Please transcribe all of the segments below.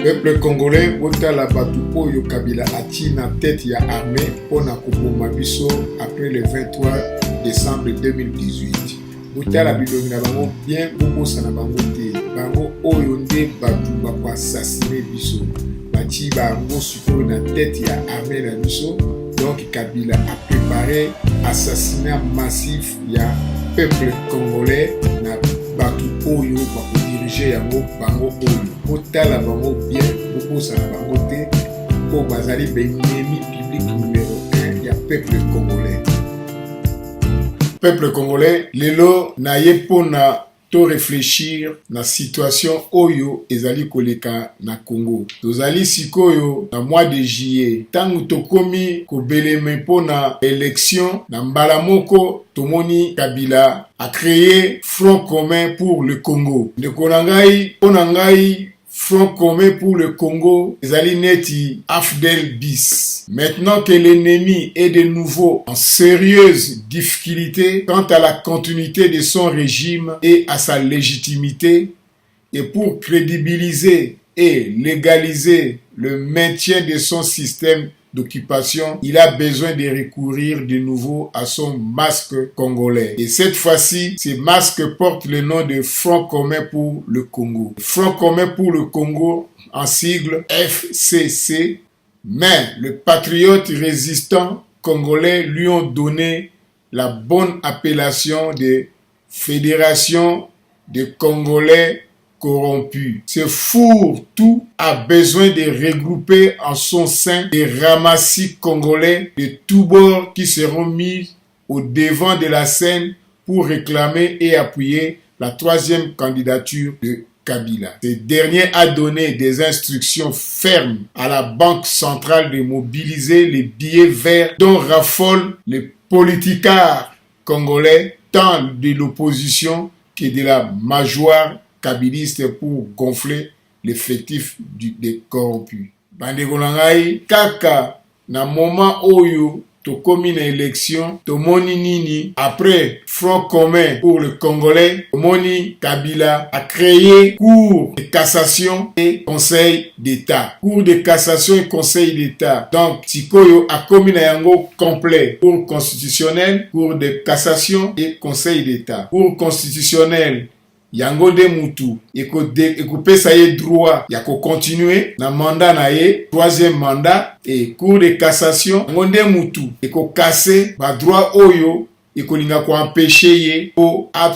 Peuple congolais, botala batu oyo Kabila ati na tête ya armée pona koboma biso après le 23 décembre 2018. Botala bilongi na bango bien bobosa na bango te. Bango oyo nde batu bako assassiner biso. Bati bango sikoyo na tête ya armée na biso. Donc Kabila a préparé assassinat massif ya peuple congolais na batu oyo bako diriger yango bango oyo. Botala bango bien bobosa na bango te po bazali ennemi public numéro 1 ya peuple congolais. Peuple congolais lelo na ye pona to réfléchir na situation oyo ezali koleka na Congo. Tozali sikoyo na mois de juillet tangu tokomi kobeleme pona élection na mbala moko tomoni Kabila a créé Front commun pour le Congo. Ndeko na ngai pona ngai Front commun pour le Congo, ezali neti Afdel bis. Maintenant que l'ennemi est de nouveau en sérieuse difficulté quant à la continuité de son régime et à sa légitimité, et pour crédibiliser et légaliser le maintien de son système d'occupation, il a besoin de recourir de nouveau à son masque congolais. Et cette fois-ci, ce masque porte le nom de Front commun pour le Congo. Front commun pour le Congo, en sigle FCC, mais les patriotes résistants congolais lui ont donné la bonne appellation de Fédération des Congolais corrompu. Ce fourre-tout a besoin de regrouper en son sein des ramassis congolais de tous bords qui seront mis au devant de la scène pour réclamer et appuyer la troisième candidature de Kabila. Ce dernier a donné des instructions fermes à la Banque centrale de mobiliser les billets verts dont raffolent les politicards congolais, tant de l'opposition que de la majorité kabiliste pour gonfler l'effectif des corrompus. Bandeko na ngai kaka na moment oyo tokomi na élection tomoni nini après Front commun pour le Congolais tomoni Kabila a créé Cour de cassation et Conseil d'État. Cour de cassation et Conseil d'État. Donc sikoyo a komi na yango complet. Cour constitutionnelle, Cour de cassation et Conseil d'État. Cour constitutionnelle yango de mutu ekopesa ye droit ya ko continuer na mandat na ye troisième mandat, et Cour de cassation yango de mutu ekokase ba droit oyo ekolinga ko empêcher ye po a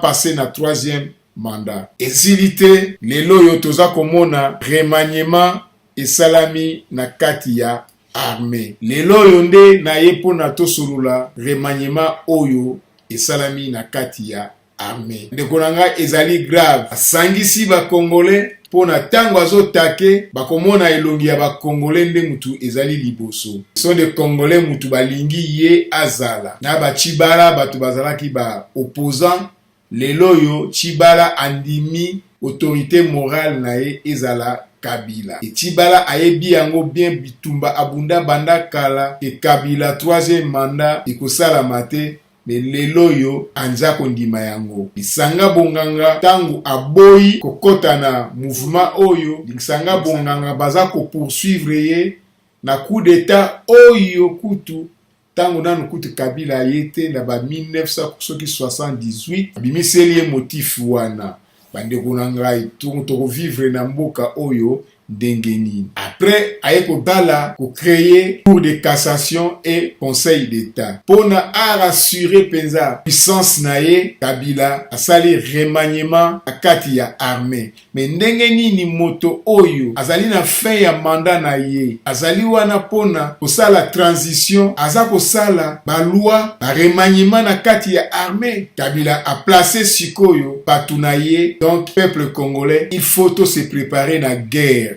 passer na troisième mandat. Esilite lelo yo toza komona remaniement esalami na kati ya armée. Lelo yo nde na ye pona tosolula remaniement oyo esalami na kati ya armée. Ndeko na ngai ezali grave. Asangisi ba Congolais pona tango azotake bakomona elongi ya ba Congolais nde mutu ezali liboso. Sont des Congolais mutu balingi ye azala. Na ba Chibala batu bazalaki ba opposant. Lelo yo Chibala andimi autorité morale na ye ezala Kabila. Et Chibala ayebi yango bien bitumba abunda banda kala et Kabila troisième mandat ekosala mate. Mais lelo yo anja kondima yango. Bisanga bonganga tangu aboyi kokota na mouvement oyo. Bisanga bonganga baza ko poursuivre ye na coup d'état oyo kutu. Tangu nanu kutu Kabila yete na ba 1978. Bimiseli ye motif wana. Bandeko na ngai toko vivre na mboka oyo dengeni. Après ayeko dala ko créer Cour de cassation et Conseil d'État. Pona a rassurer penza puissance naye Kabila asali remaniement akati ya armée. Mais ndenge nini moto oyo azali na fin ya mandat na ye azali wana pona kosala transition aza kosala ba loi ba remaniement na kati ya armée. Kabila a placé sikoyo batu na ye. Donc peuple congolais il faut to se préparer na guerre.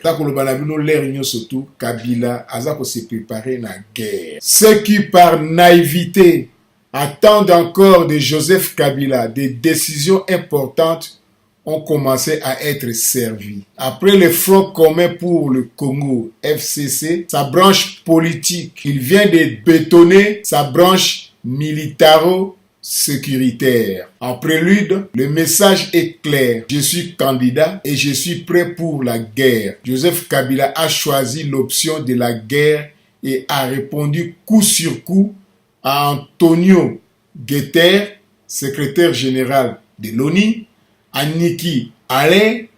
Surtout Kabila azako se préparer na guerre. Ceux qui par naïveté attendent encore de Joseph Kabila des décisions importantes ont commencé à être servis. Après le Front commun pour le Congo, FCC, sa branche politique, il vient de bétonner sa branche militaro sécuritaire. En prélude, le message est clair. Je suis candidat et je suis prêt pour la guerre. Joseph Kabila a choisi l'option de la guerre et a répondu coup sur coup à Antonio Guterres, secrétaire général de l'ONU, à Nikki Haley,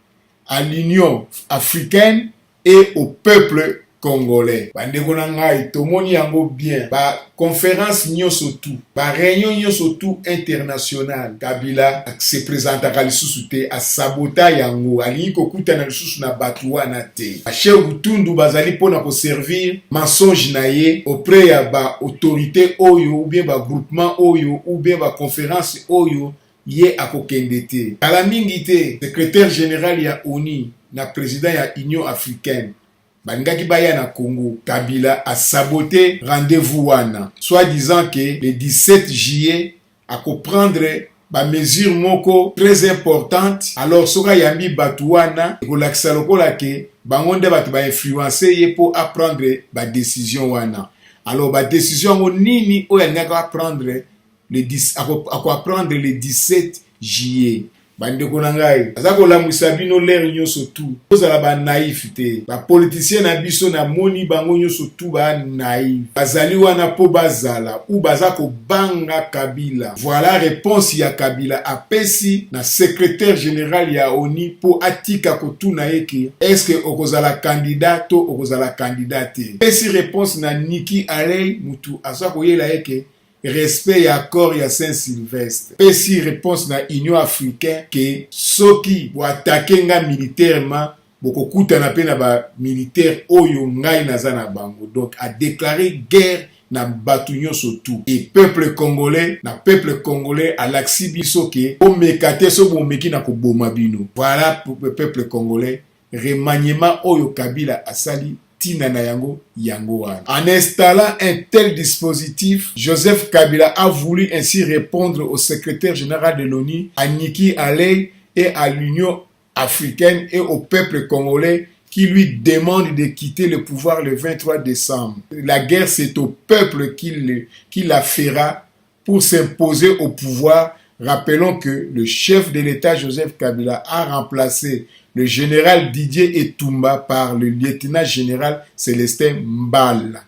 à l'Union africaine et au peuple congolais. Bandeko na ngai tomoni yango bien. Ba conférence nyonso tout, ba réunion nyonso tout international. Kabila se présentaka lisusu te, a sabota yango, alingi kokutana lisusu na batu wana te. Chef Butundu bazali pona ko servir mensonge na ye auprès ya ba autorité oyo ou bien ba groupement oyo ou bien ba conférence oyo ye akokende te. Kala mingi te, secrétaire général ya ONU na président ya Union africaine Bangaki baya na Congo, Kabila a saboté rendez-vous wana, soit disant que le 17 juillet a prendre ba mesure moko très importante. Alors soka yambi batu wana kolakisa lokola ke bangonde batu ba influencer ye po apprendre ba décision wana. Alors ba décision nini oya ngaka prendre le 10 apprendre le 17 juillet. Bandeko na ngai azako la musabino l'air nyonso tout ozala ba naïf te ba politicien na biso na moni bango nyonso tout ba naïf bazali wana po bazala ou bazako banga Kabila. Voilà réponse ya Kabila apesi na secrétaire général ya ONU po atika kotuna yeke est-ce que okozala candidat to okozala candidat te. Pesi réponse na Nikki Haley mutu azako yela yeke respect et accord ya Saint-Sylvestre. Pesi réponse na Union africaine que soki bo attaquer nga militairement boko kuta na pe na ba militaire oyo ngai naza na bango. Donc a déclaré guerre na batu nyonso tout. Et peuple congolais a laksi biso ke o mekate so bo meki na ko boma bino. Voilà pour le peuple congolais remaniement oyo Kabila asali tina na yango wana. En installant un tel dispositif, Joseph Kabila a voulu ainsi répondre au secrétaire général de l'ONU, à Nikki Haley et à l'Union africaine et au peuple congolais qui lui demande de quitter le pouvoir le 23 décembre. La guerre, c'est au peuple qui la fera pour s'imposer au pouvoir. Rappelons que le chef de l'État Joseph Kabila a remplacé le général Didier Etumba par le lieutenant général Célestin Mbala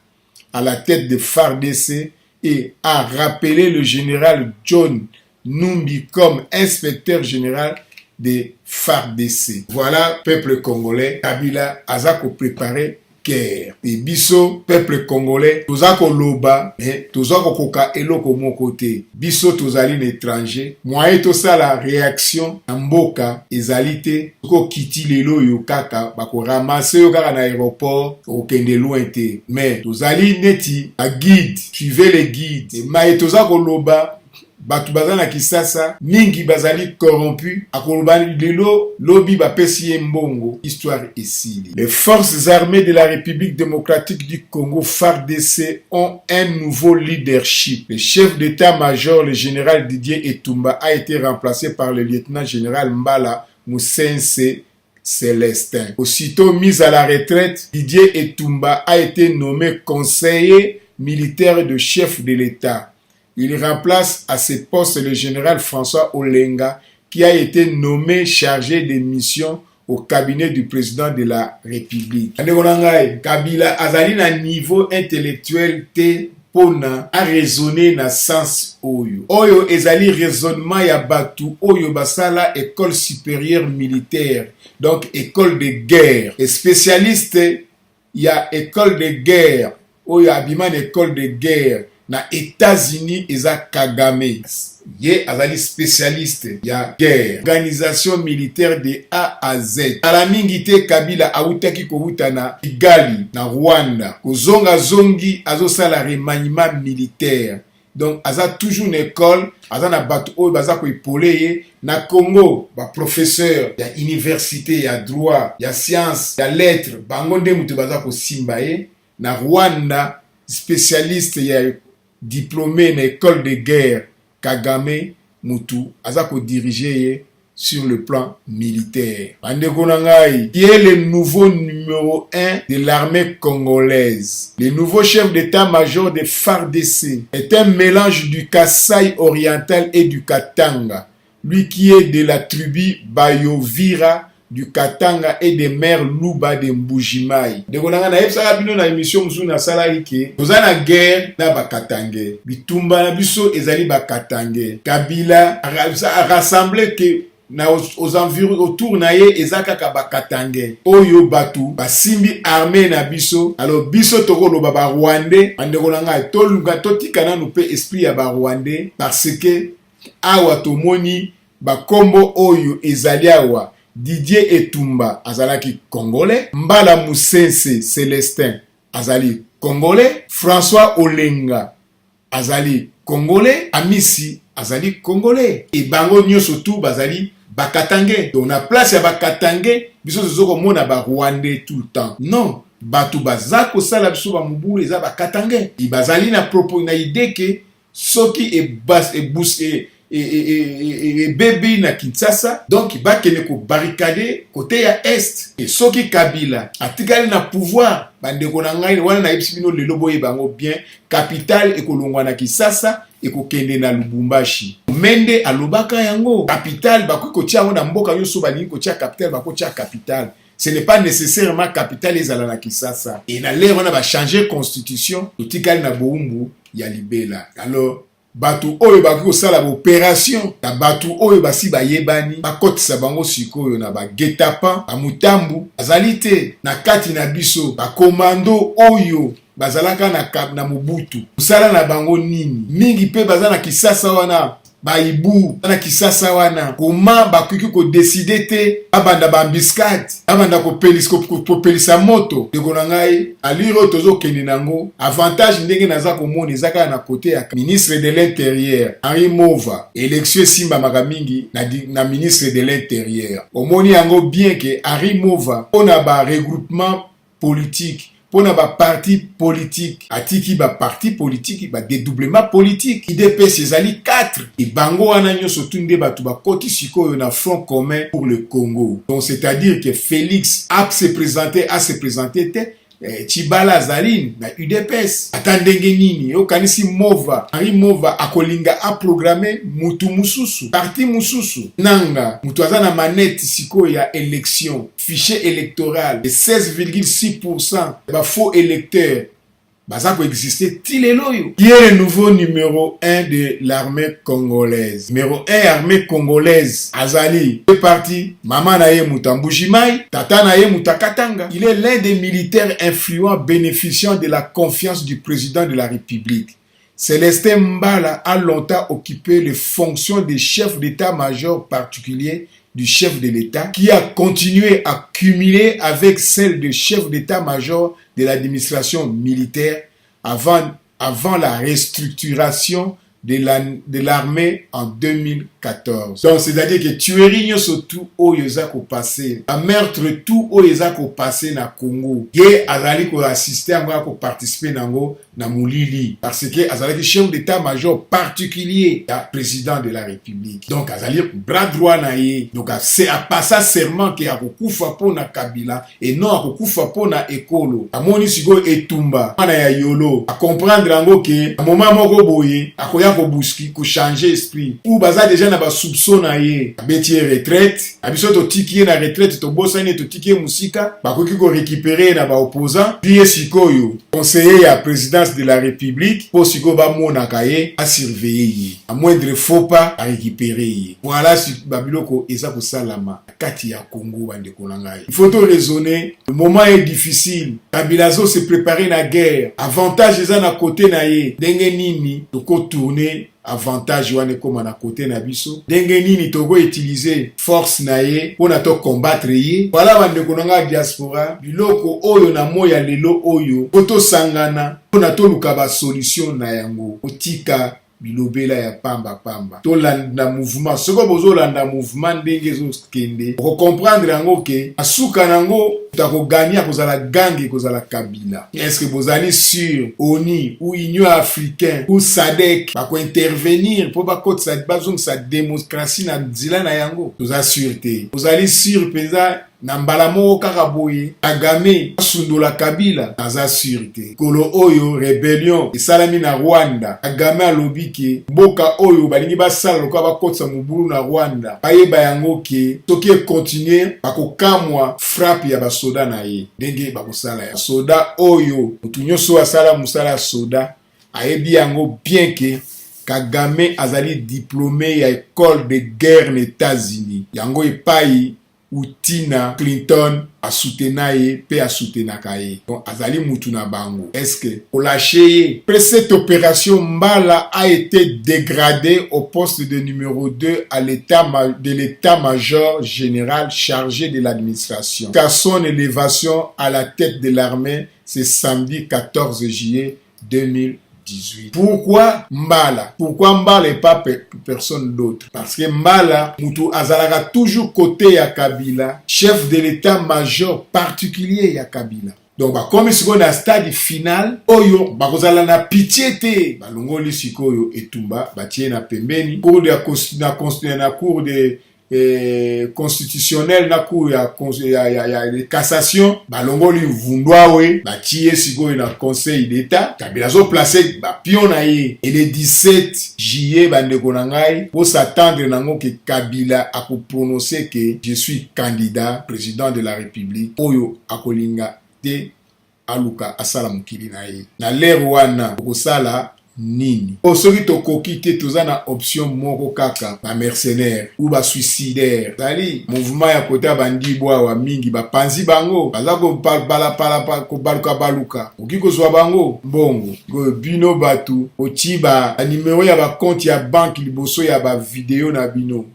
à la tête de FARDC et a rappelé le général John Numbi comme inspecteur général de FARDC. Voilà, peuple congolais, Kabila azako préparé guerre. Et biso, peuple congolais, tozako loba, tozako koka eloko mon côté. Biso tozali l'étranger. Moi to ça la réaction mboka ezalité ko kiti lelo yo kaka bako ramasser yo kaka na aéroport au kende loin te. Mais tozali neti a guide, suivez les guides. Et ma tozako loba batu bazana kisasa mingi bazali corrompu akoloba lelo lobi bapesi mbongo histoire ici. Les forces armées de la République démocratique du Congo FARDC ont un nouveau leadership. Le chef d'état-major, le général Didier Etumba, a été remplacé par le lieutenant général Mbala Moussense Célestin. Aussitôt mis à la retraite, Didier Etumba a été nommé conseiller militaire de chef de l'État. Il remplace à ce poste le général François Olenga qui a été nommé chargé des missions au cabinet du président de la République. Kabila azali na niveau intellectuel te pona a raisonner na sens oyo. Oyo ezali raisonnement ya batu oyo basala école supérieure militaire, donc école de guerre. Et spécialiste ya école de guerre oyo abiman école de guerre na États-Unis eza Kagame. Ye azali spécialiste ya guerre, organisation militaire de A à Z. Ala mingi te Kabila autaki kouta na Kigali na Rwanda. Kozonga zongi azosala remaniement militaire. Donc aza toujours une école, aza na batu oyo baza ko ipoleye na Congo, ba professeur ya université ya droit, ya science, ya lettres, bango nde mutu baza ko simba ye. Na Rwanda spécialiste ya diplômé na école de guerre Kagame mutu azako diriger sur le plan militaire. Bandeko na ngai, qui est le nouveau numéro 1 de l'armée congolaise. Le nouveau chef d'état-major de FARDC est un mélange du Kasaï oriental et du Katanga. Lui qui est de la tribu Bayovira du Katanga et des mers Luba de Mbujimai. Ndeko na ngai na yebisaka bino na émission musu na salaki ke toza na guerre na bakatange. Bitumba na biso ezali bakatange. Kabila a rassemblé que aux environs autour na ye ezaka bakatange. Oyo batu basimbi armée na biso. Alors biso tokoloba ba Rwandais. Ndeko na ngai toluka totika nanu pe esprit ya ba Rwandais parce que awa tomoni bakombo oyo ezali awa. Didier Etumba azalaki congolais, Mbala Musense Célestin azali congolais, François Olenga azali congolais, Amisi azali congolais. Et bango nyonso tout bazali bakatange. Donc na place ya bakatange, biso zoko mona ba Rwandais tout le temps. Non, batu bazako sala biso ba mubulu eza bakatange. Ibazali na propos na idée que soki e bas e bousser et bébé na Kinshasa, donc il va ko barricade côté ya est. Et soki Kabila atikali na pouvoir, bandeko na ngai wana na yebisibino lelo boye bango bien, capitale ekolongwa na Kinshasa ekokende na Lubumbashi. Mende alobaka yango, capitale bakoki tia na mboka yoso balingi kotia capitale bako tia capitale. Ce n'est pas nécessairement capitale ezala na Kinshasa. Et na lero na ba changer constitution, otikali na Boumbu ya Libela. Alors batu oyo baki kosala opération na batu oyo basi bayebani bakotisa bango sikoyo na bagetapa bamutambu azali te na kati na biso bakomando oyo bazalaka na Mobutu musala na bango nini mingi pe baza na Kinshasa wana baibu na Kinshasa wana koma bakuki ko décider te abanda bambiscade abanda ko pelisa moto ndeko na ngai aliro tozo kende nango avantage ndenge naza komona ezaka na côté ya ministre de l'intérieur Henri Mova élection simba makamingi na ministre de l'intérieur omoni yango bien que Henri Mova ona ba regroupement politique pour na ba parti politique atiki ba parti politique ba dédoublement politique IDPS ezali 4 et bango wana nyoso tunde batu ba koti sikoyo na front commun pour le Congo. Donc c'est-à-dire que Félix a se présenté Chibala Zaline na UDPS atandenge nini okanisi Mova Henri Mova akolinga a programmer mutu mususu parti mususu nanga mutu aza na manette sikoyo ya élection fichier électoral de 16,6% ba faux électeurs baza ko exister tileloyo qui est le nouveau numéro 1 de l'armée congolaise. Numéro 1 armée congolaise azali est parti mama na ye Mutambujimai tata na ye Mutakatanga. Il est l'un des militaires influents bénéficiant de la confiance du président de la République. Célestin Mbala a longtemps occupé les fonctions de chef d'état-major particulier du chef de l'État, qui a continué à cumuler avec celle de chef d'état-major de l'administration militaire avant la restructuration de l'armée en 2014. Donc c'est-à-dire que tuerie surtout au yozako passé, à meurtre tout au yozako passé na Congo. Ye azali ko assister à ko participer nango na Moulili parce que azali chef d'état-major particulier à président de la République. Donc azali bras droit na ye. Donc c'est à passer serment que akokufa po na Kabila et non akokufa po na Ekolo. Amoni sigo Etumba ana ya yolo à comprendre ngo que à moment moko boye akoya ko buski ko changer esprit ou baza déjà na ba soupçon na ye abeti retraite abiso to tiki na retraite to bosani to tiki musika bakoki ko récupérer na ba opposant puis sikoyo conseiller ya présidence de la République pour siko ba mona kaye à surveiller à moindre faux pas à récupérer. Voilà si babiloko eza ko salama kati ya Congo bande konangai. Il faut to raisonner, le moment est difficile. Kabilazo se préparer na guerre. Avantage eza na côté na ye. Ndenge nini to ko tourner avantage wane koma na côté na biso ndenge nini toko utiliser force na ye pona to combattre ye. Voilà bande konanga diaspora biloko oyo na moya lelo oyo poto sangana pona to luka ba solution na yango otika bilobela ya pamba pamba tolanda mouvement soko bozolanda mouvement ndenge ezokende okomprendre yango ke asuka nango takogania kozala gange kozala Kabila. Est-ce que bozali sur ONU ou Union africaine ou SADC bakointervenir po bakotisa bazongisa démocratie na nzela na yango toza sur te bozali sur penza na mbala moko kaka boye Kagame asundola Kabila aza sur te kolo oyo rebellion esalami na Rwanda Kagame alobi ke mboka oyo balingi basala lokola bakotisa mobulu na Rwanda bayeba yango ke soki ekontinue bakokamwa frappe ya basoda na ye ndenge bakosala ya soda oyo mutu nyonso asala mosala ya soda ayebi yango bien ke Kagame azali diplômé ya école de guerre na États-Unis yango epai Utina Clinton a soutenu ye pe a soutenaka ye. Donc azali mutu na bango. Est-ce que au lâcher après cette opération Mbala a été dégradé au poste de numéro 2 à l'état-major général chargé de l'administration. Car son élévation à la tête de l'armée c'est samedi 14 juillet 2018. Pourquoi Mbala? Pourquoi Mbala et pas personne d'autre? Parce que Mbala, Moutou Azalaga toujours côté ya Kabila, chef de l'état-major particulier ya Kabila. Donc, comme si on a stade final, Oyo, Bakozala na pitié te, Balongoli Sikoyo etumba, Batie na pembeni, cour de constitutionnel na cour ya cassation balongoli vundwawe batie sikoyo na conseil d'état Kabila zo placé ba pion na ye et le 17 juillet bandeko na ngai pour s'attendre nango que Kabila a prononcer que je suis candidat président de la République oyo akolinga te aluka asala mukili na ye na lero wana okosala nini osoki tokoki te toza na option moko kaka ba mercenaire ou ba suicidaire zali mouvement ya kota bandi bwa mingi bapanzi bango baza ko baluka oki kozwa bango bongo bino batu otiba numéro ya ba compte ya banque liboso ya ba video na bino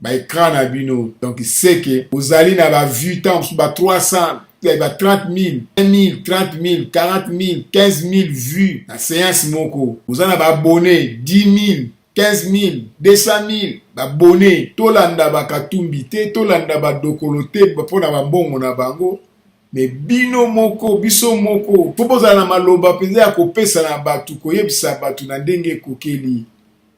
ba écran na bino donc c'est que ozali na ba vue temps ba 300 30 000, 20 000, 30 000, 40 000, 15 000 vues na séance moko. Vous en avez abonné 10 000, 15 000, 200 000 abonnés. Tolanda bakatumbi te, tolanda badokolote, pona bambongo na bango. Mais bino moko, biso moko. Popoza na maloba peze ya kopesa na batu, koyebisa batu na ndenge kokeli.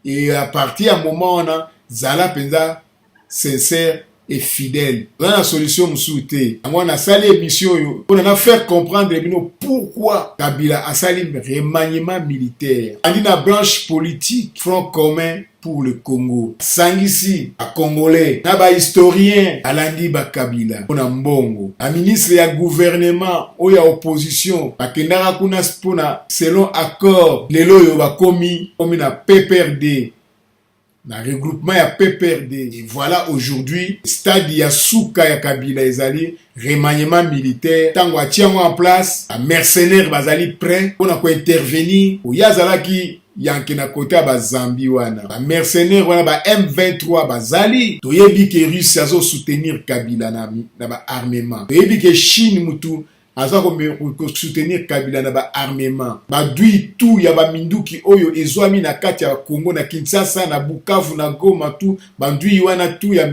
Et à partir à moment on a zala penza sincère et fidèle. Dans la solution moussouté, on a sali émission, on a fait comprendre pourquoi Kabila a sali remaniement militaire. On a une branche politique, front commun pour le Congo. Sangisi, à Congolais, naba historien, Alandi Bakabila, on a mbongo. Un ministre et un gouvernement, ou ya opposition, bakendara kuna spona, selon accord, lelo yo bakomi, komi na PPRD. Na regroupement ya PPRD. Et voilà aujourd'hui, stade ya Souka ya Kabila ezali, remaniement militaire, tango atiango en place, a mercenaire bazali prêt, on a quoi intervenir, ou yazala ki yanke na kota ba Zambi wana. Ba mercenaire wana ba M23 bazali, toyebi ke Russie azo soutenir Kabila na ba armement. Toyebi ke Chine mutu aza ko soutenir Kabila na ba armement badui tout ya ba minduki oyo ezwami na kati ya Congo na Kinshasa na Bukavu na Goma tout bandui wana tout ya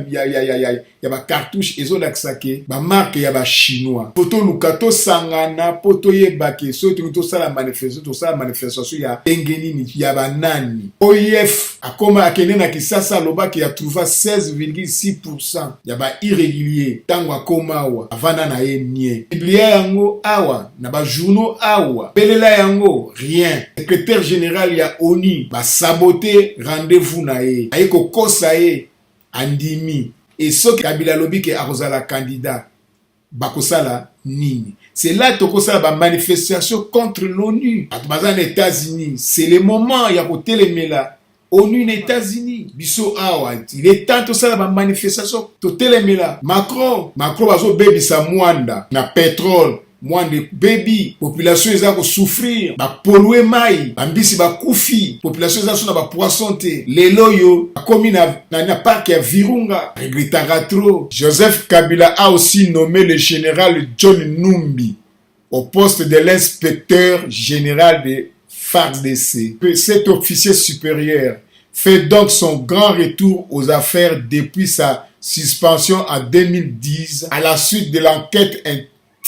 ba cartouche ezolakisa ke ba marque ya ba chinois poto lukato sangana poto yebake so to sala manifestation ya engenini ya banani OIF akoma akende na Kinshasa lobaki ya trouva 16,6% ya ba irrégulier tango akoma wa avana na ye nie awa na ba journaux awa belela yango rien secrétaire général ya ONU ba saboter rendez-vous na ye ayeko kosa ye andimi et ce Kabila lobi ke akozala candidat bakosala nini c'est là tokosala ba manifestation contre l'ONU atbaza na États-Unis c'est le moment ya kotelemela ONU na États-Unis biso awa il est temps to sala ba manifestation to telemela Macron bazo bebisa mwanda na pétrole mwande baby population eza ko souffrir ba polluer mai bambisi ba kufi population eza sona ba poisson te lelo yo akomi na parc ya Virunga regrettera trop. Joseph Kabila a aussi nommé le général John Numbi au poste de l'inspecteur général de FARDC. Cet officier supérieur fait donc son grand retour aux affaires depuis sa suspension en 2010 à la suite de l'enquête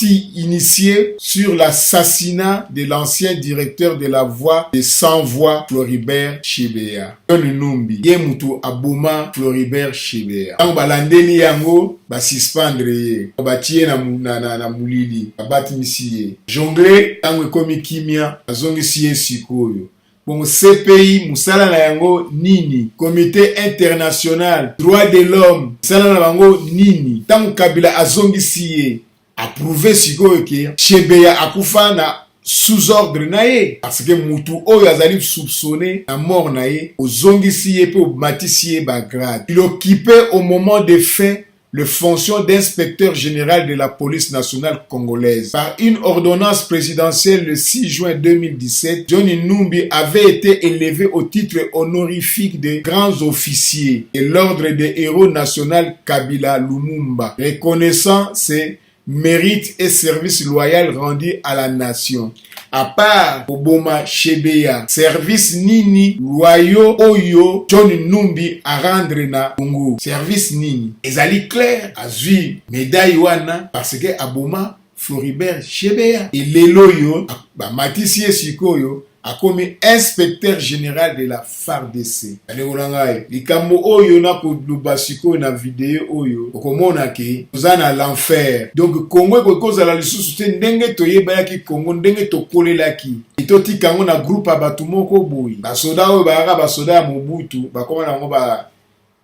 initiée sur l'assassinat de l'ancien directeur de la voix de Sans-Voix Floribert Chebeya. John Numbi ye mutu aboma Floribert Chebeya. Tango balandeli yango basuspendre ye batie na mulili babatimisi ye. Jongle tango ekomi kimia azongisi ye sikoyo. Bon, CPI, musala na yango nini? Comité international, droit de l'homme, musala na yango nini? Tango Kabila azongisi ye, approuvé sikoyo ke, Chebeya akufa na sous-ordre na ye. Parce que mutu oyo azali soupçonné na mort na ye, ozongisi ye pe omatisi ye ba grade. Il occupait au moment des faits le fonction d'inspecteur général de la police nationale congolaise. Par une ordonnance présidentielle le 6 juin 2017, Johnny Numbi avait été élevé au titre honorifique de grands officiers de l'ordre des héros national Kabila Lumumba, reconnaissant ses mérites et services loyaux rendus à la nation. À part Oboma Chebeya, service nini loyaux oyo John Numbi a rendre na Congo. Service nini ezali clair azui médaille wana parce que Aboma Floribert Chebeya et lelo yo ba matisi sikoyo akomi inspecteur général de la FARDC. Anekolangai likambo oyo na koluba sikoyo na video oyo okomona ke ozana l'enfer. Donc Congo kokozala lisusu te ndenge toyebayaki Congo ndenge tokolelaki itoti kango na groupe abatu moko boyi basoda oyo bayaka basoda ya Mobutu bakoma nango ba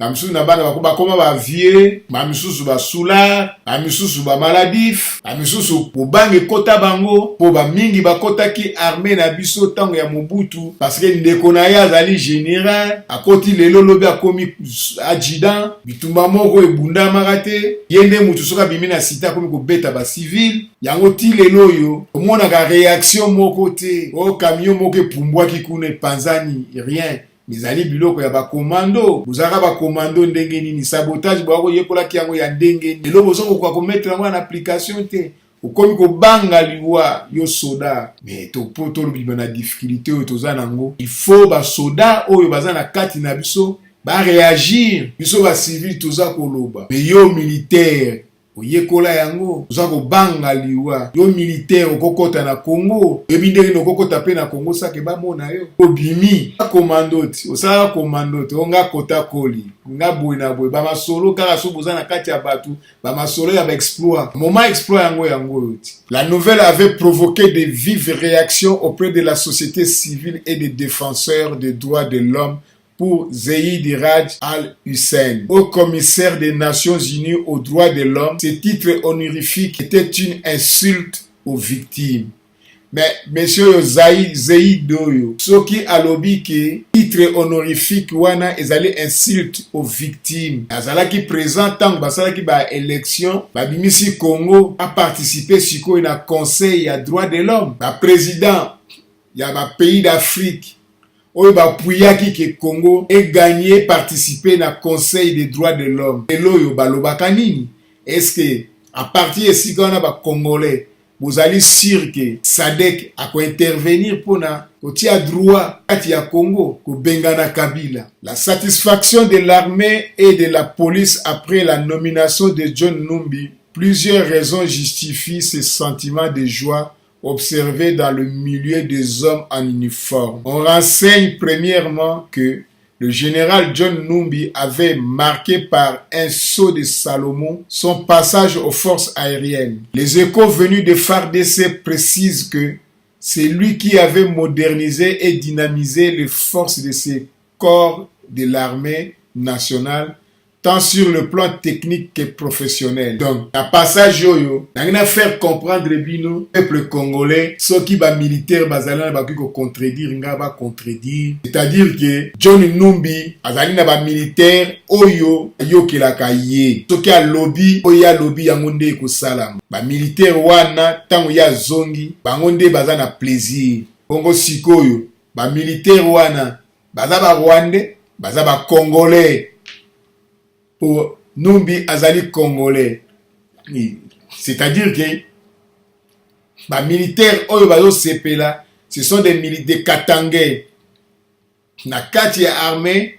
bamisusu na bana bakoma ba vie bamisusu basula bamisusu ba maladif bamisusu bobange kota bango po ba mingi bakotaki armée na biso tango ya Mobutu parce que ndeko na ye azali général akoti lelo lobi akomi adjudant bitumba moko ebundamaka te yende mutu soka bimi na site akomi kobeta ba civil yango ti lelo yo omonaka réaction moko te o camion moko epumbwaki kuna panzani rien mizali biloko ya bakomando buzaka bakomando ndenge nini sabotage bwako yekolaki yango ya ndenge nini lelo bozoko kwa komettre yango en application te ukomi kobanga liwa yo soda mais topoto lobiba na difficulté oyo toza nango il faut ba soda oyo baza na kati na biso ba réagir biso ba civil toza koloba mais yo militaire oyekola yango oza kobanga liwa yo militaire okokota na Congo yebi ndenge okokota pe na Congo sake bamona yo obimi komandoti osala komandoti onga kota koli nga boy na boy bamasolo kaka so boza na kati ya batu bamasolo ya exploit moment exploit yango yoti. La nouvelle avait provoqué de vives réactions auprès de la société civile et des défenseurs des droits de l'homme pour Zeid Rad al-Hussein, haut commissaire des Nations Unies aux droits de l'homme. Ce titre honorifique était une insulte aux victimes. Mais monsieur Zeid Doyo, soki alobi ke titre honorifique wana ezali insulte aux victimes. Azalaki présent tant basalaki ba élection, ba bimisi Congo a participé siko na conseil ya droits de l'homme. Ba président ya ba pays d'Afrique oyo bapuyaki ke Congo et gagné participer na conseil des droits de l'homme. Elo yo balobaka nini? Est-ce que à partir de si kana ba congolais vous allez sûr que SADC a quoi intervenir pour na kotia droit kati ya Congo ko bengana Kabila? La satisfaction de l'armée et de la police après la nomination de John Numbi. Plusieurs raisons justifient ce sentiment de joie observé dans le milieu des hommes en uniforme. On renseigne premièrement que le général John Numbi avait marqué par un sceau de Salomon son passage aux forces aériennes. Les échos venus de FARDC précisent que c'est lui qui avait modernisé et dynamisé les forces de ces corps de l'armée nationale tant sur le plan technique que professionnel. Donc, la passage yoyo, n'a faire comprendre bino, peuple congolais, ceux qui ba militaire bazalana ba ko contredire, nga ba contredire. C'est-à-dire que John Numbi, azali na ba militaire, oyo, yo kelaka ye. Ceux qui a lobby, oya lobby yangonde ko salam. Ba militaire wana, tango ya zongi, bangonde bazana plaisir. Kongo sikoyo, ba militaire wana, baza ba Rwandais, baza ba Congolais. Pour Numbi azali congolais. C'est-à-dire que ba militaire oyo bazo sepela Ce sont des Katangais. Na kati ya armée,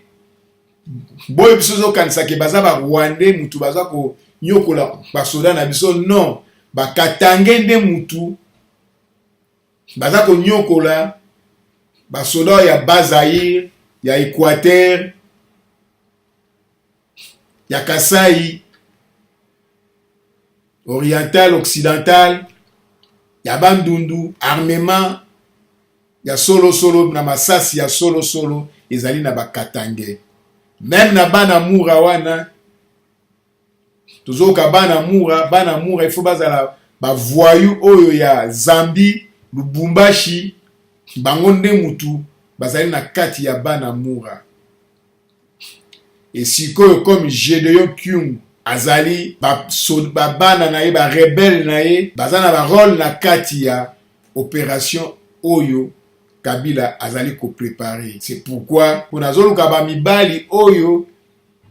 boye biso zo kanisa ke baza ba Rwandais mutu baza ko nyokola ba soda na biso non, ba Katangais nde mutu baza ko nyokola ba soda ya Bazaïr, ya Équateur, ya Kasai, oriental, occidental, ya Bandundu, armement, ya solo na masasi ya solo ezali na ba Katangais. Même na bana mura wana tozoka bana mura il faut bazala ba voyou oyo ya Zambie, Lubumbashi, bango nde mutu bazali na kati ya bana mura. Et sikoyo comme Gédéon Kyungu azali ba bana na ye ba rebelle na ye bazana ba rôle na kati ya opération oyo Kabila azali ko préparer. C'est pourquoi pour nazoluka ba mibali oyo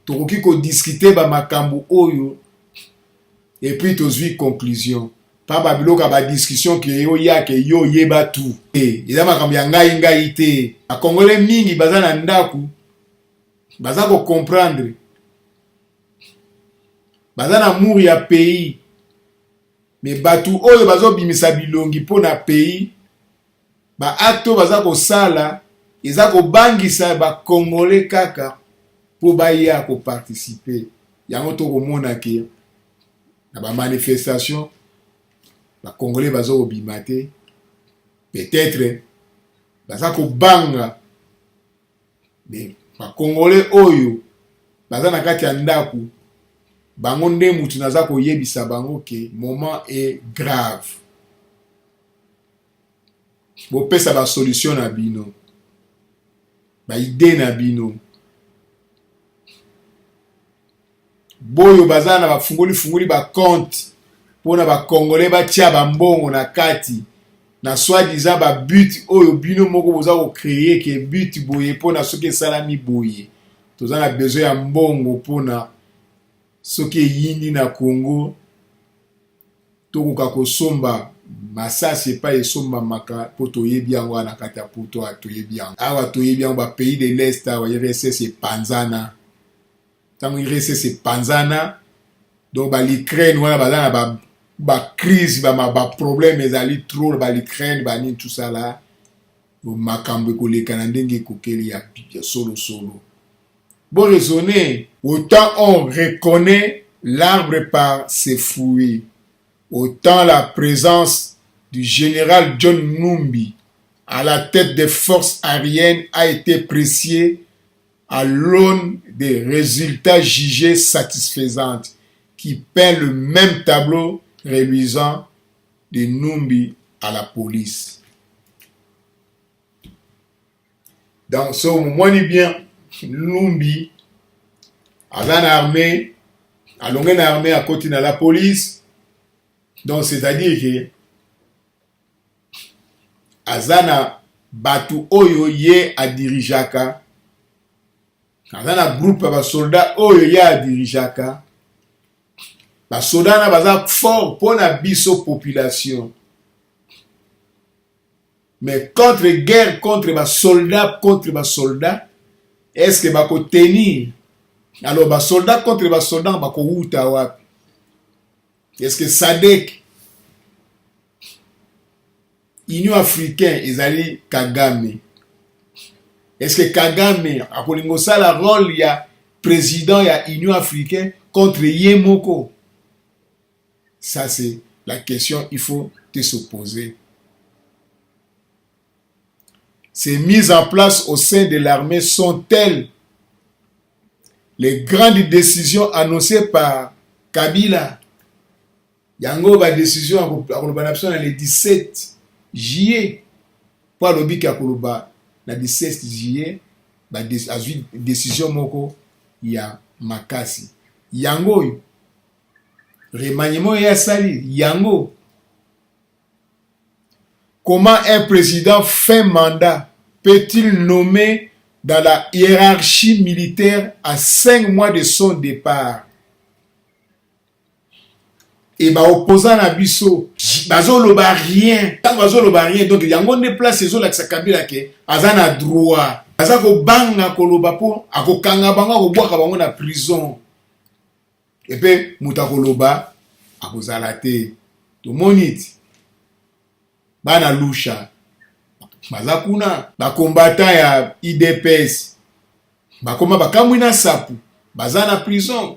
tokoki ko discuter ba makambo oyo et puis tozwi conclusion. Pa ba biloka ba discussion ke yo yake yo yeba tout. Eza makambo ya ngai te. A Congolais mingi baza na ndaku baza ko comprendre. Baza na mour ya pays. Mais batu oyo bazo bimisa bilongi po na pays. Ba acto baza ko sala, eza ko bangisa ba Congolais kaka po ba ya ko participer. Yango to ko mona ke na ba manifestation ba Congolais bazo obimate. Peut-être baza ko banga. Mais ba Congolais oyo baza na kati ya ndaku bango nde mutu naza ko yebisa bango ke moment est grave. Bo pesa ba solution na bino. Ba idée na bino. Boyo bazana ba funguli ba compte pona ba Congolais ba tia ba mbongo na kati. Na soi-disant ba but oyo bino moko boza ko créer ke but boye pona soki salami boye. Tozana besoin ya mbongo pona soki yindi na Congo tokoka kosomba masasi pa esomba maka po toyebi yango na kati ya poto toyebi yango awa toyebi yango ba pays de l'est awa RSS panzana tango RSS panzana donc ba l'Ukraine wana bazana ba crise ba problème ezali trop ba l'Ukraine ba ni tout ça là makambo koleka na ndenge kokeli ya solo. Bon raisonner, autant on reconnaît l'arbre par ses fruits, autant la présence du général John Numbi à la tête des forces aériennes a été appréciée à l'aune des résultats jugés satisfaisants qui peint le même tableau reluisant de Numbi à la police. Dans ce moment, bien, Numbi azan armée alonge na armée à côté de la police, donc c'est-à-dire que azana batu oyo ye a dirijaka azana groupe ba soldat oyo ye a dirijaka ba soldat na baza fort pour na biso population. Mais contre guerre contre ba soldat est-ce que bako tenir? Alors ba soldat contre ba soldat bako uta wapi? Est-ce que SADC Union africaine ezali Kagame? Est-ce que Kagame akolingo sala rôle ya président ya Union africaine contre Yemoko? Ça c'est la question il faut te se poser. Ces mises en place au sein de l'armée sont-elles les grandes décisions annoncées par Kabila? Yango ba décision à le 17 juillet. Pour le bic à le 17 juillet, ba décision moko ya makasi. Yango remaniement ya sali yango. Comment un président fin mandat peut-il nommer dans la hiérarchie militaire à 5 mois de son départ? et opposant na biso bazoloba rien tant bazoloba rien donc yango ne place ezolakisa Kabila ke aza na droit aza kobanga koloba po akokanga bango akobwaka bango na prison epe muta koloba akozala te tomoni ti bana lusha baza kuna bakombata ya IDPS bakoma bakamwi na sapu baza na prison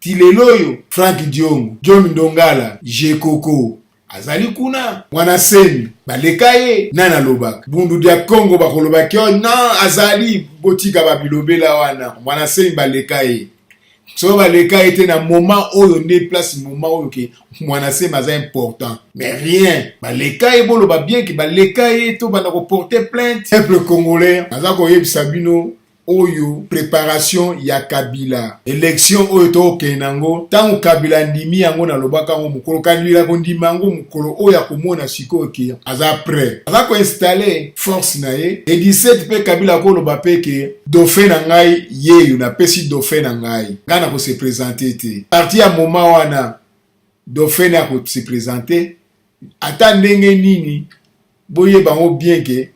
tileloyo Frank Diongo John Ndongala Jekoko azali kuna mwana semi baleka ye nana lobaka bundu dia Congo bakoloba kyo na azali botika babilobela wana mwana semi baleka ye so baleka ete na moment oyo ne place moment oyo ke mwana semi aza important mais rien baleka ye bolo ba bien ki baleka ye to bana ko porter plainte peuple congolais aza ko yebisa bino oyo préparation ya Kabila élection oyo to kenango tango Kabila ndimi yango na lobaka ngo mukolo kanila ko ndimango mukolo oyo akomona siko ke aza prêt aza ko installer force na ye et 17 pe Kabila ko loba peke dauphin na ngai yeyo na pesi dauphin na ngai ngana ko se présenter te parti ya moment wana dauphin na ko se présenter ata ndenge nini boye bango bien ke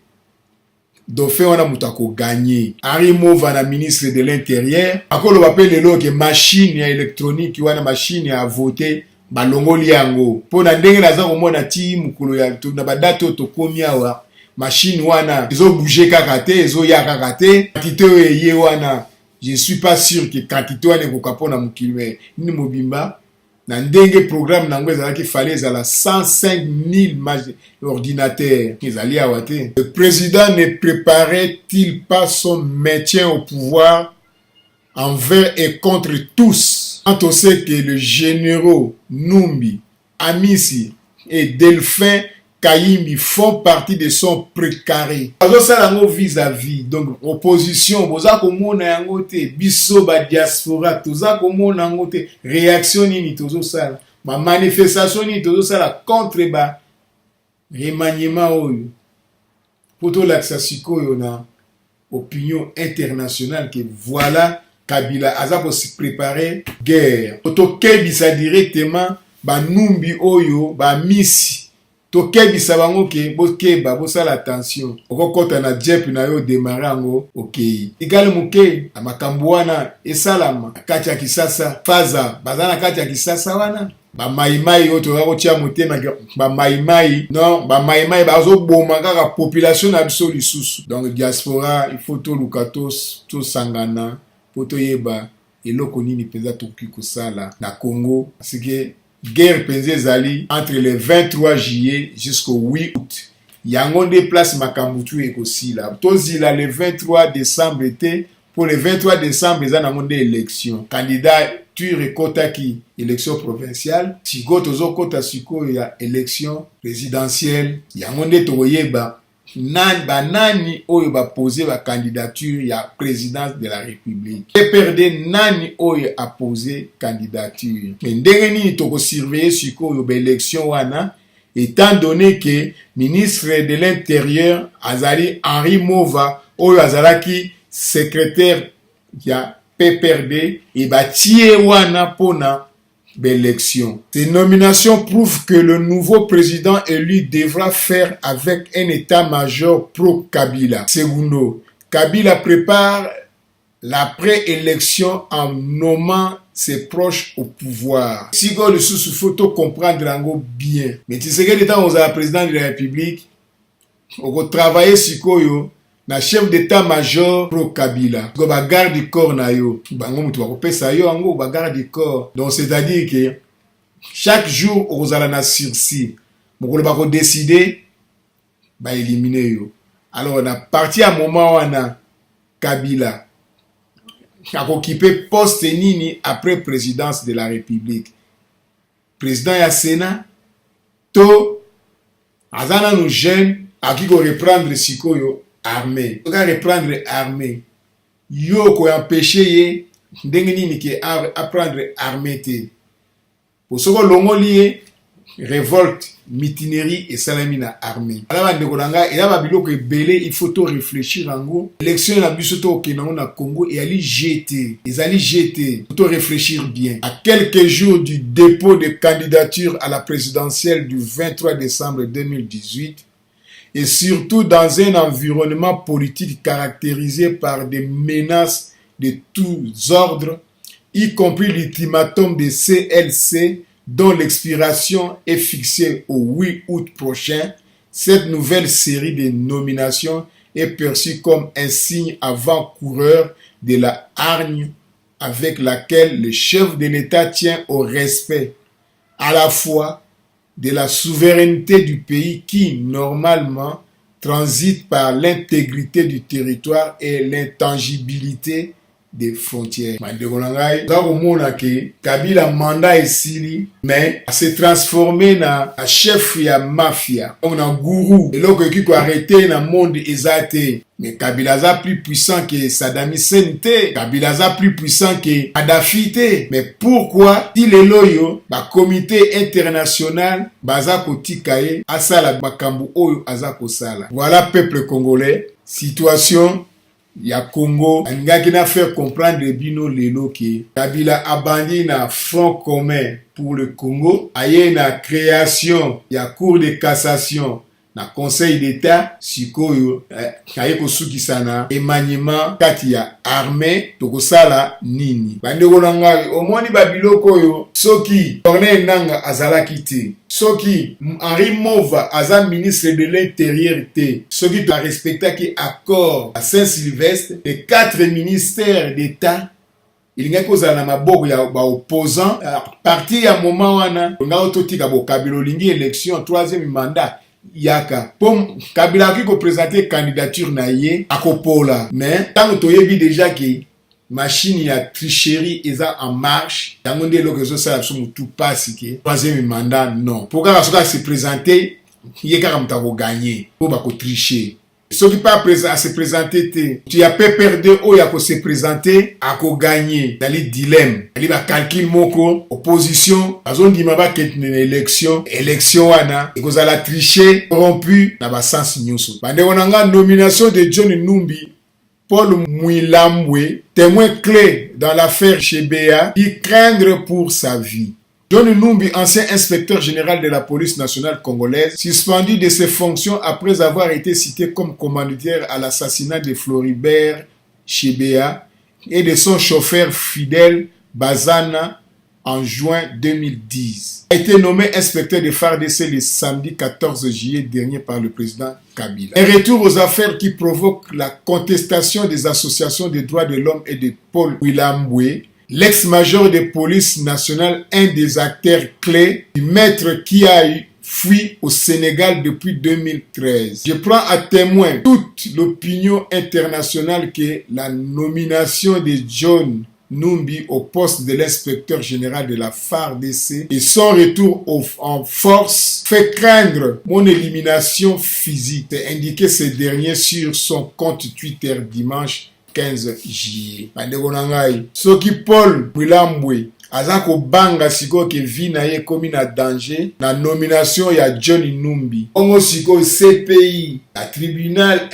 dauphin wana mutako gagner Henri Mova na ministre de l'intérieur akolo bapele lelo ke machine ya électronique wana machine ya voter balongoli yango pona ndenge naza komona ti mukolo ya na badato to komi awa machine wana ezo bouger kaka te ezo ya kaka te quantité ye wana je suis pas sûr que quantité wana ko kapona mukilwe ni mobimba na ndenge programme nango ezalaki fallait ezala 105 000 ordinateurs ezali awa te. Le président ne préparait-il pas son maintien au pouvoir envers et contre tous quand on sait que les généraux Numbi, Amisi et Delphin Kayimbi font partie de son précaré. Azo sala ngo vis-à-vis donc opposition boza komona yango te biso ba diaspora toza komona yango te réaction nini tozo sala ma manifestation nini tozo sala contre ba remaniement oyo poto laksa sikoyo na opinion internationale que voilà Kabila aza ko se préparer guerre otokebisa directement ba Numbi oyo ba Misi tokebisa bango ke bokeba bosala attention okokota na jep na yo demarango okay igale muke amakambo wana esalama kati ya Kisasa faza bazana kati ya Kisasa wana ba maimai oto bakotia motema ba maimai non ba maimai bazo boma kaka population na biso lisusu donc diaspora il faut to lukatos to sangana poto yeba eloko nini penza toki kosala na Congo parce que guerre penze zali entre le 23 juillet jusqu'au 8 août. Yango de place makambutu ekosila. Tozila le 23 décembre été pour le 23 décembre ils ont des élections. Candidature ekotaki élection provinciale. Siko tozo kota siko ya élection présidentielle. Yango de toyeba nani oyo ba poser ba candidature ya présidence de la République et perdre nani oyo a poser candidature mais ndenge nini toko surveiller sikoyo ba élection wana étant donné que ministre de l'intérieur azali Henri Mova oyo azalaki secrétaire ya PPRD et ba tie wana pona d'élection. Ces nominations prouvent que le nouveau président élu devra faire avec un état-major pro-Kabila. Segundo, Kabila prépare la pré-élection en nommant ses proches au pouvoir. Si vous le sous photo comprendre l'ango bien. Mais tu sais que l'état où la président de la République, on va travailler sur koyo. Na chef d'état-major pro Kabila go ba garde du corps na yo bango mutu bakopesa yo ango ba garde du corps donc c'est-à-dire que chaque jour ozala na sursis mokolo bako décider ba éliminer yo alors na parti à moment wana Kabila a occupé poste nini après présidence de la République président ya Sénat to azana nous jeune a qui go reprendre sikoyo armée. On va reprendre armée. Yo ko empêcher ye ndenge nini ke apprendre armée te. Pour ce que l'ongolier révolte mutinerie et salami na armée ala bandeko na ngai eza babiloko ebele il faut to réfléchir yango élection na biso tokokende yango na Congo ezali jeté to réfléchir bien à quelques jours du dépôt de candidature à la présidentielle du 23 décembre 2018 et surtout dans un environnement politique caractérisé par des menaces de tous ordres, y compris l'ultimatum des CLC dont l'expiration est fixée au 8 août prochain, cette nouvelle série de nominations est perçue comme un signe avant-coureur de la hargne avec laquelle le chef de l'État tient au respect à la fois de la souveraineté du pays qui, normalement, transite par l'intégrité du territoire et l'intangibilité des frontières. Mandeko na ngai za komona ke Kabila mandat esili mais a se transformer na chef ya mafia on a gourou eloko eki ko arrêter na monde ezate mais Kabila za plus puissant que Saddam Hussein te Kabila za plus puissant que Kadhafi te mais pourquoi il est loyo ba comité international baza kotika ye asala makambo oyo aza kosala. Voilà peuple congolais, situation ya Congo alingaki na faire comprendre bino lelo ke Kabila abandi na front commun pour le Congo aye na création ya cour de cassation na conseil d'état sikoyo kaye kosukisa na emaniement kati ya armée tokosala nini bandeko na ngai omoni babiloko oyo soki Corneille Nangaa azalaki te soki Henri Mova aza ministre de l'intérieur te soki to respectaki accord à Saint-Sylvestre les 4 ministères d'état ilingaki kozala na maboko ya opposant parti ya moment wana ngao totika bo Kabila olingi élection 3e mandat yaka pom Kabila ki ko présenter candidature na ye akopola mais tant toyebi déjà que machine ya tricherie eza en marche tango nde eloko ezosala biso mutu pasi ke 3e mandat non pourquoi soka se présenter ye kaka mutu akoganye po bakotricher soki pas à se présenter te tu as PPRD oyo ako se présenter ako gagner dali dilemme dali ba calcul moko opposition azondima ba ketine élection wana ekozala tricher corrompu na ba sens nyonso bandeko na nga nomination de John Numbi Paul Mouilambwe témoin clé dans l'affaire Chebea qui craindre pour sa vie. John Numbi, ancien inspecteur général de la police nationale congolaise, suspendu de ses fonctions après avoir été cité comme commanditaire à l'assassinat de Floribert Chebea et de son chauffeur fidèle Bazana en juin 2010. A été nommé inspecteur de FARDC le samedi 14 juillet dernier par le président Kabila. Un retour aux affaires qui provoque la contestation des associations des droits de l'homme et de Paul Mouilambwe, l'ex-major de police nationale, un des acteurs clés du maître qui a fui au Sénégal depuis 2013. Je prends à témoin toute l'opinion internationale que la nomination de John Numbi au poste de l'inspecteur général de la FARDC et son retour en force fait craindre mon élimination physique. C'est indiqué ce dernier sur son compte Twitter dimanche 15 juillet. Bandeko na ngai soki Paul Mouilambwe aza kobanga sikoyo ke vi na ye komi na danger na nomination ya John Numbi ongo sikoyo CPI la tribunal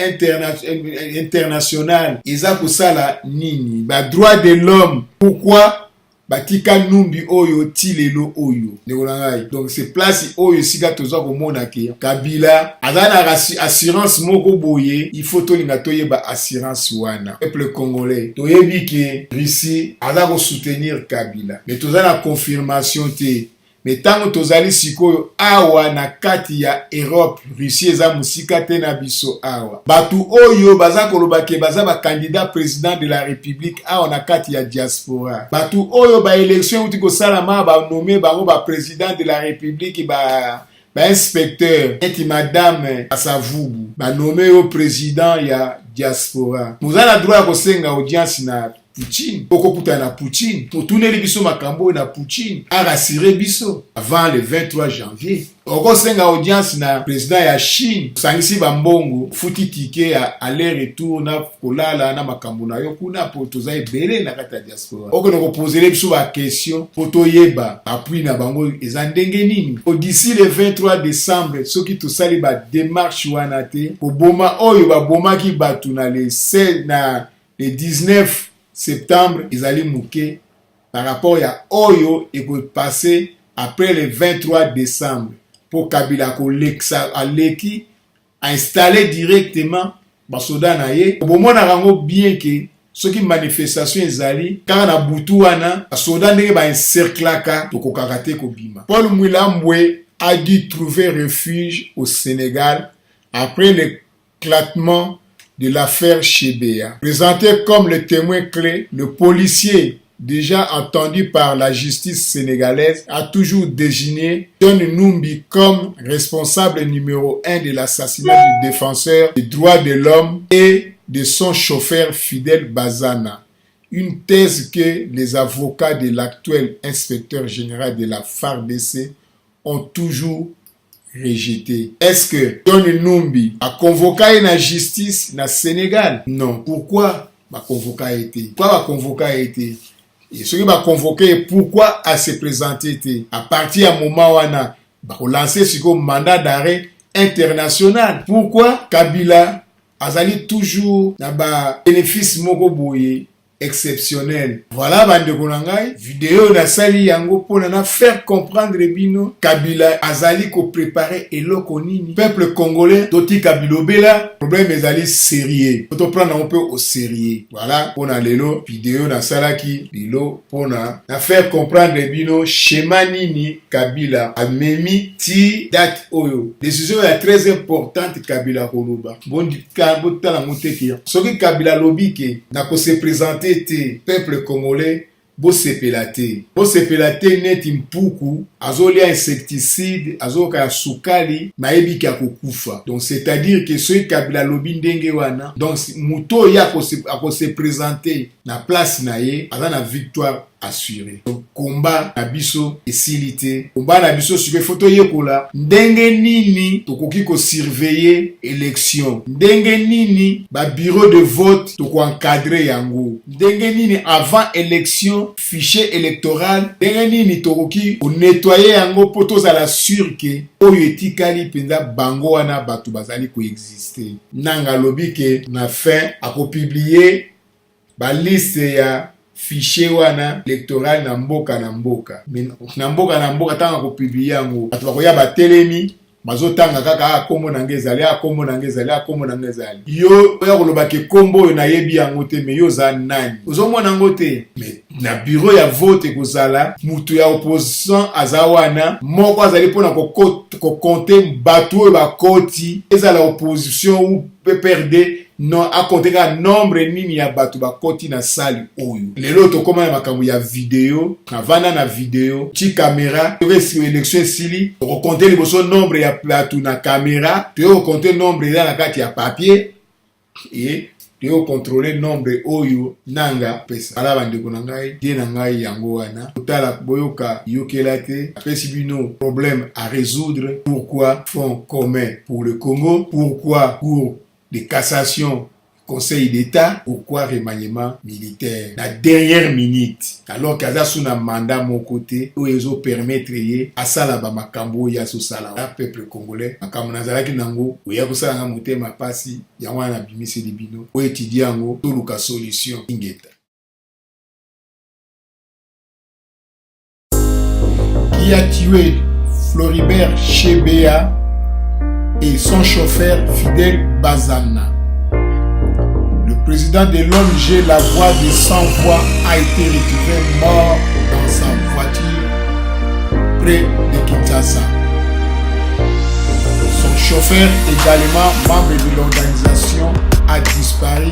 international eza kosala nini ba droit de l'homme pourquoi batika Numbi oyo tilelo oyo ndeko na ngai donc c'est place oyo sika toza komona ke Kabila aza na assurance moko boye il faut tolinga toyeba assurance wana peuple congolais toyebi ke Russie aza ko soutenir Kabila mais toza na confirmation te mais tango tozali sikoyo awa na kati ya Europe Russie eza musika te na biso awa batu oyo baza koloba ke baza ba candidat président de la République awa na kati ya diaspora batu oyo ba élection uti ko salama ba nommer bango ba président de la République ba inspecteur eti madame Asavubu ba nommer au président ya diaspora muzana droit ko senga audience na Poutine. Okokuta na Poutine. Pour tourner les biso makambo na Poutine. A rassurer biso. Avant le 23 janvier. Oko senga audience na président ya Chine. Sangisi bambongo. Futi ticket à aller-retour na kolala na makambo na yo kuna pour toza ebele na kata diaspora. Oko noko poser les biso ba question. Poto yeba. Appui na bango ezandenge nini. D'ici le 23 décembre. Soki to sali ba démarche wana te. Ko boma oyo ba boma ki batu na le 16 na le 19 septembre, ils allaient mouquer par rapport à Oyo et pour passer après le 23 décembre pour Kabila Koleksa Aleki a installé directement Basoda Naye. Au moment où bien que ceux qui manifestation ezali car na butuana Basoda Naye ba encerclaka to kokakate kobima. Paul Mwilambwe a dû trouver refuge au Sénégal après l'éclatement de l'affaire Chebea. Présenté comme le témoin clé, le policier déjà entendu par la justice sénégalaise a toujours désigné John Numbi comme responsable numéro 1 de l'assassinat du défenseur des droits de l'homme et de son chauffeur Fidel Bazana. Une thèse que les avocats de l'actuel inspecteur général de la FARDC ont toujours rejeté. Est-ce que John Numbi a convoqué la justice na Sénégal? Non. Pourquoi a convoqué été? Pourquoi a convoqué été? Et ce qui va convoquer, pourquoi a se présenté été? À partir à moment où on a lancé ce mandat d'arrêt international. Pourquoi Kabila azali toujours na ba bénéfice moko boye exceptionnel. Voilà bande konangai vidéo na sali yango pona na faire comprendre bino Kabila azali ko préparer eloko nini peuple congolais toti Kabilobela problème ezali sérieux to prendre un peu au sérieux. Voilà pona lelo vidéo na salaki lelo pona na faire comprendre bino schéma nini Kabila amemi ti date oyo décision est très importante Kabila koloba bon kambo tala moteki soki Kabila lobike na ko se présenter te peuple congolais bo sepelate neti mpuku azolia insecticide azoka sukali mayebi ka kokufa. Donc c'est-à-dire que ce Kabila lobi ndenge wana donc muto ya ko se présenter na place na ye aza na victoire assurée. Donc combat na biso esilité combat na biso sur photo yekola ndenge nini tokoki ko surveiller élection ndenge nini ba bureau de vote to ko encadrer yango ndenge nini avant élection fichier électoral ndenge nini tokoki ko nettoyer yango po tozala sûr que oyo etikali penza bango wana batu bazali ko exister. Nanga lobi ke na fin a ko publier ba liste ya fichier wana électoral na mboka na mboka tanga ko publier yango batu bakoya ba telemi bazotanga kaka akombo nangezali yo oya koloba ke kombo na yebi yango te me yo za nani ozomona yango te me na bureau ya vote kozala mutu ya opposition azawana moko azali pona ko compter batu oyo bakoti ezala opposition ou peut perdre non a compter ka nombre nini ya batu bakoti na sali oyo lelo to koma makambo ya video avana na video ti caméra resi élection sili to compter liboso nombre ya batu na caméra to compter nombre ya na kati ya papier et to contrôler nombre oyo nanga pesa ala bandeko na ngai die na ngai yango wana totala boyoka yokela te apesi bino problème à résoudre. Pourquoi front commun pour le Congo? Pourquoi cour de cassation Conseil d'État? Pourquoi remaniement militaire la dernière minute alors kaza sous na mandat mon côté où ils ont permettre à sala ba makambo ya so sala la peuple congolais makambo nazalaki nango oya ko sala nga motema pasi ya wana bimise de bino o étudier ngo to luka solution ingeta qui a tué Floribert Chebea et son chauffeur Fidel Bazana. Le président de l'ONG La Voix des Sans-Voix a été retrouvé mort dans sa voiture près de Kinshasa. Son chauffeur, également membre de l'organisation, a disparu